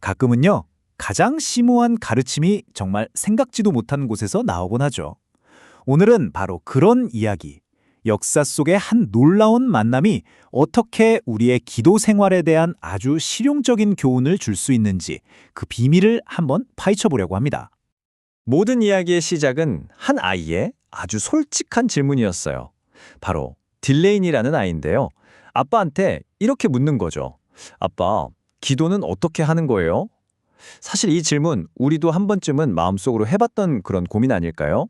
가끔은요, 가장 심오한 가르침이 정말 생각지도 못한 곳에서 나오곤 하죠. 오늘은 바로 그런 이야기, 역사 속의 한 놀라운 만남이 어떻게 우리의 기도 생활에 대한 아주 실용적인 교훈을 줄 수 있는지 그 비밀을 한번 파헤쳐 보려고 합니다. 모든 이야기의 시작은 한 아이의 아주 솔직한 질문이었어요. 바로 딜레인이라는 아이인데요. 아빠한테 이렇게 묻는 거죠. 아빠, 기도는 어떻게 하는 거예요? 사실 이 질문 우리도 한 번쯤은 마음속으로 해봤던 그런 고민 아닐까요?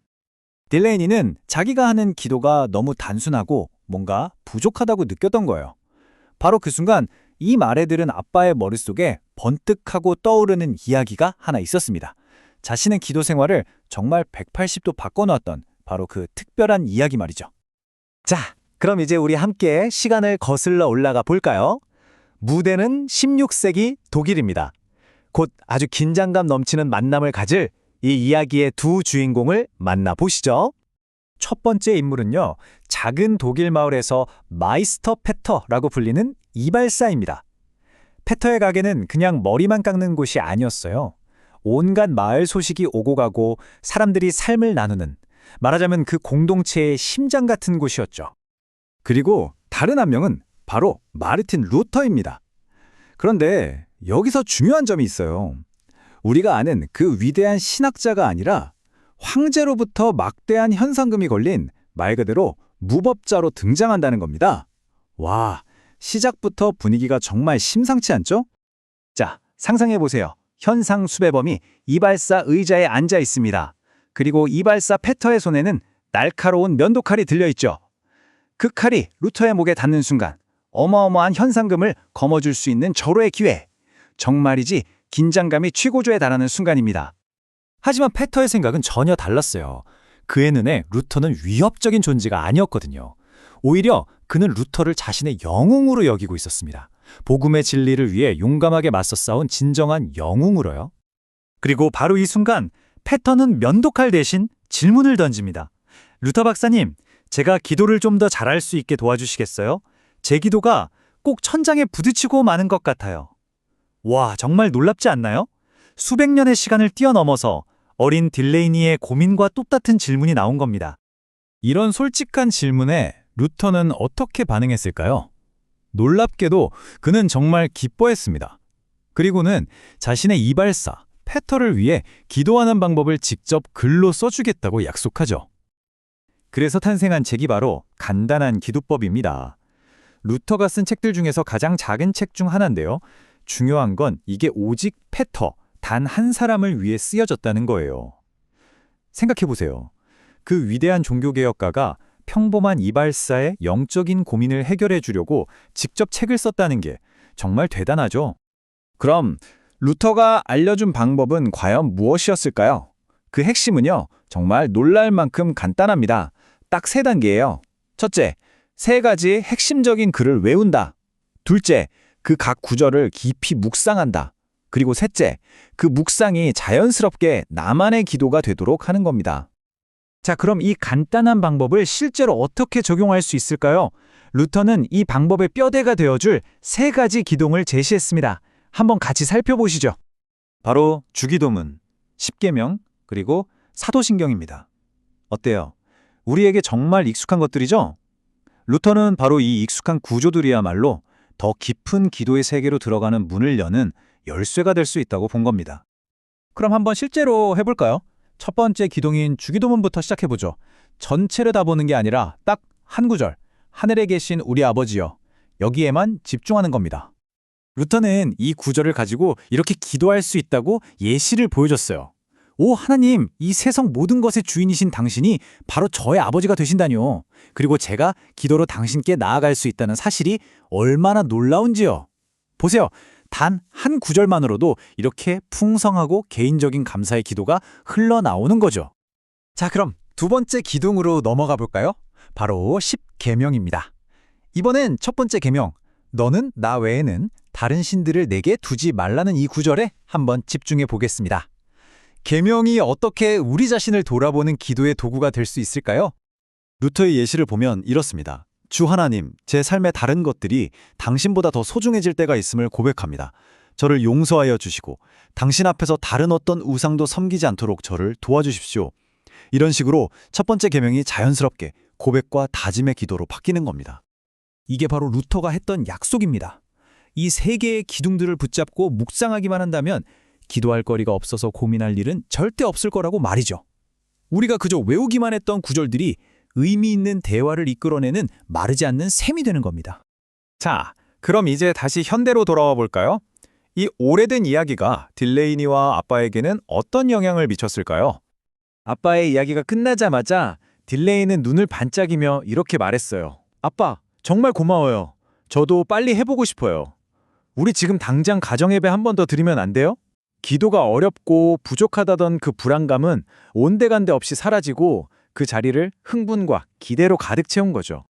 딜레이니는 자기가 하는 기도가 너무 단순하고 뭔가 부족하다고 느꼈던 거예요. 바로 그 순간 이 말에 들은 아빠의 머릿속에 번뜩하고 떠오르는 이야기가 하나 있었습니다. 자신의 기도 생활을 정말 180도 바꿔놓았던 바로 그 특별한 이야기 말이죠. 자, 그럼 이제 우리 함께 시간을 거슬러 올라가 볼까요? 무대는 16세기 독일입니다. 곧 아주 긴장감 넘치는 만남을 가질 이 이야기의 두 주인공을 만나보시죠. 첫 번째 인물은요, 작은 독일 마을에서 마이스터 페터라고 불리는 이발사입니다. 페터의 가게는 그냥 머리만 깎는 곳이 아니었어요. 온갖 마을 소식이 오고 가고 사람들이 삶을 나누는, 말하자면 그 공동체의 심장 같은 곳이었죠. 그리고 다른 한 명은 바로 마르틴 루터입니다. 그런데 여기서 중요한 점이 있어요. 우리가 아는 그 위대한 신학자가 아니라 황제로부터 막대한 현상금이 걸린 말 그대로 무법자로 등장한다는 겁니다. 와, 시작부터 분위기가 정말 심상치 않죠? 자, 상상해보세요. 현상 수배범이 이발사 의자에 앉아 있습니다. 그리고 이발사 페터의 손에는 날카로운 면도칼이 들려있죠. 그 칼이 루터의 목에 닿는 순간 어마어마한 현상금을 거머쥘 수 있는 절호의 기회. 정말이지 긴장감이 최고조에 달하는 순간입니다. 하지만 페터의 생각은 전혀 달랐어요. 그의 눈에 루터는 위협적인 존재가 아니었거든요. 오히려 그는 루터를 자신의 영웅으로 여기고 있었습니다. 복음의 진리를 위해 용감하게 맞서 싸운 진정한 영웅으로요. 그리고 바로 이 순간 페터는 면도칼 대신 질문을 던집니다. 루터 박사님, 제가 기도를 좀 더 잘할 수 있게 도와주시겠어요? 제 기도가 꼭 천장에 부딪히고 마는 것 같아요. 와, 정말 놀랍지 않나요? 수백 년의 시간을 뛰어넘어서 어린 딜레이니의 고민과 똑같은 질문이 나온 겁니다. 이런 솔직한 질문에 루터는 어떻게 반응했을까요? 놀랍게도 그는 정말 기뻐했습니다. 그리고는 자신의 이발사, 페터를 위해 기도하는 방법을 직접 글로 써주겠다고 약속하죠. 그래서 탄생한 책이 바로 간단한 기도법입니다. 루터가 쓴 책들 중에서 가장 작은 책 중 하나인데요. 중요한 건 이게 오직 페터, 단 한 사람을 위해 쓰여졌다는 거예요. 생각해보세요. 그 위대한 종교개혁가가 평범한 이발사의 영적인 고민을 해결해 주려고 직접 책을 썼다는 게 정말 대단하죠. 그럼 루터가 알려준 방법은 과연 무엇이었을까요? 그 핵심은요, 정말 놀랄 만큼 간단합니다. 딱 3단계예요. 첫째, 3가지 핵심적인 글을 외운다. 둘째, 그 각 구절을 깊이 묵상한다. 그리고 셋째, 그 묵상이 자연스럽게 나만의 기도가 되도록 하는 겁니다. 자, 그럼 이 간단한 방법을 실제로 어떻게 적용할 수 있을까요? 루터는 이 방법의 뼈대가 되어줄 3가지 기동을 제시했습니다. 한번 같이 살펴보시죠. 바로 주기도문, 십계명, 그리고 사도신경입니다. 어때요? 우리에게 정말 익숙한 것들이죠? 루터는 바로 이 익숙한 구조들이야말로 더 깊은 기도의 세계로 들어가는 문을 여는 열쇠가 될 수 있다고 본 겁니다. 그럼 한번 실제로 해볼까요? 첫 번째 기동인 주기도문부터 시작해보죠. 전체를 다 보는 게 아니라 딱 한 구절, 하늘에 계신 우리 아버지여, 여기에만 집중하는 겁니다. 루터는 이 구절을 가지고 이렇게 기도할 수 있다고 예시를 보여줬어요. 오, 하나님, 이 세상 모든 것의 주인이신 당신이 바로 저의 아버지가 되신다뇨. 그리고 제가 기도로 당신께 나아갈 수 있다는 사실이 얼마나 놀라운지요. 보세요. 단 한 구절만으로도 이렇게 풍성하고 개인적인 감사의 기도가 흘러나오는 거죠. 자, 그럼 두 번째 기둥으로 넘어가 볼까요? 바로 십계명입니다. 이번엔 첫 번째 계명, 너는 나 외에는 다른 신들을 내게 두지 말라는 이 구절에 한번 집중해 보겠습니다. 계명이 어떻게 우리 자신을 돌아보는 기도의 도구가 될 수 있을까요? 루터의 예시를 보면 이렇습니다. 주 하나님, 제 삶의 다른 것들이 당신보다 더 소중해질 때가 있음을 고백합니다. 저를 용서하여 주시고 당신 앞에서 다른 어떤 우상도 섬기지 않도록 저를 도와주십시오. 이런 식으로 첫 번째 계명이 자연스럽게 고백과 다짐의 기도로 바뀌는 겁니다. 이게 바로 루터가 했던 약속입니다. 이 세 개의 기둥들을 붙잡고 묵상하기만 한다면 기도할 거리가 없어서 고민할 일은 절대 없을 거라고 말이죠. 우리가 그저 외우기만 했던 구절들이 의미 있는 대화를 이끌어내는 마르지 않는 셈이 되는 겁니다. 자, 그럼 이제 다시 현대로 돌아와 볼까요? 이 오래된 이야기가 딜레이니와 아빠에게는 어떤 영향을 미쳤을까요? 아빠의 이야기가 끝나자마자 딜레이는 눈을 반짝이며 이렇게 말했어요. 아빠, 정말 고마워요. 저도 빨리 해보고 싶어요. 우리 지금 당장 가정예배 한 번 더 드리면 안 돼요? 기도가 어렵고 부족하다던 그 불안감은 온데간데 없이 사라지고 그 자리를 흥분과 기대로 가득 채운 거죠.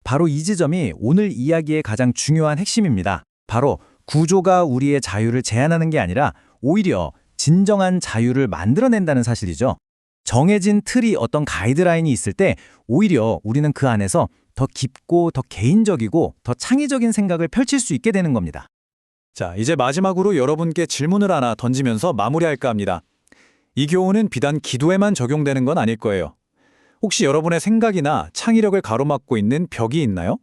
바로 이 지점이 오늘 이야기의 가장 중요한 핵심입니다. 바로 구조가 우리의 자유를 제한하는 게 아니라 오히려 진정한 자유를 만들어낸다는 사실이죠. 정해진 틀이 어떤 가이드라인이 있을 때 오히려 우리는 그 안에서 더 깊고 더 개인적이고 더 창의적인 생각을 펼칠 수 있게 되는 겁니다. 자, 이제 마지막으로 여러분께 질문을 하나 던지면서 마무리할까 합니다. 이 교훈은 비단 기도에만 적용되는 건 아닐 거예요. 혹시 여러분의 생각이나 창의력을 가로막고 있는 벽이 있나요?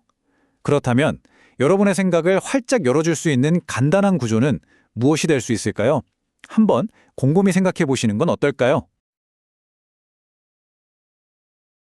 그렇다면 여러분의 생각을 활짝 열어줄 수 있는 간단한 구조는 무엇이 될 수 있을까요? 한번 곰곰이 생각해 보시는 건 어떨까요?